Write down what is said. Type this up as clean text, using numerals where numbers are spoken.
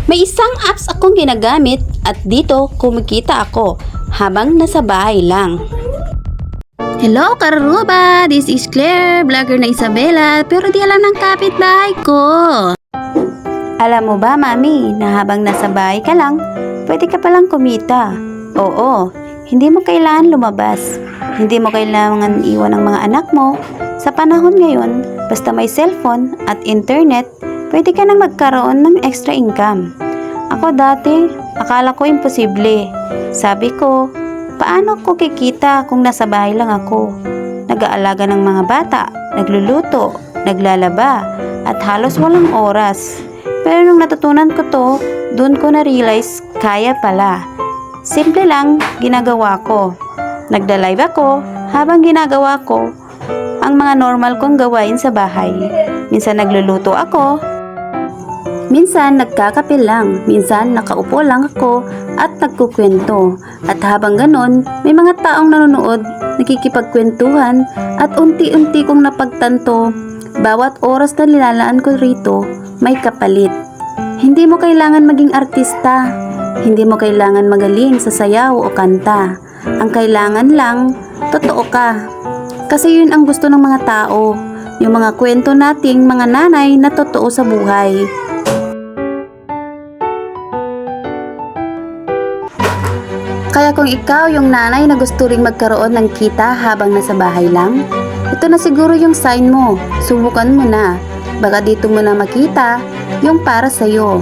May isang apps akong ginagamit at dito kumikita ako habang nasa bahay lang. Hello Karuba! This is Claire, vlogger na Isabela, pero di alam ng kapitbahay ko. Alam mo ba, Mami, na habang nasa bahay ka lang, pwede ka palang kumita. Oo, hindi mo kailangan lumabas. Hindi mo kailangan iwan ang mga anak mo. Sa panahon ngayon, basta may cellphone at internet, pwede ka nang magkaroon ng extra income. Ako dati, akala ko imposible. Sabi ko, paano ko kikita kung nasa bahay lang ako? Nag-aalaga ng mga bata, nagluluto, naglalaba, at halos walang oras. Pero nung natutunan ko to, doon ko na-realize kaya pala. Simple lang ginagawa ko. Nagda-live ako habang ginagawa ko ang mga normal kong gawain sa bahay. Minsan nagluluto ako, minsan nagkakape lang, minsan nakaupo lang ako at nagkukwento. At habang ganon, may mga taong nanonood, nakikipagkwentuhan at unti-unti kong napagtanto, bawat oras na nilalaan ko rito, may kapalit. Hindi mo kailangan maging artista, hindi mo kailangan magaling sa sayaw o kanta. Ang kailangan lang, totoo ka. Kasi yun ang gusto ng mga tao, yung mga kwento nating mga nanay na totoo sa buhay. Kaya kung ikaw yung nanay na gusto ring magkaroon ng kita habang nasa bahay lang, ito na siguro yung sign mo. Subukan mo na. Baka dito mo na makita yung para sa'yo.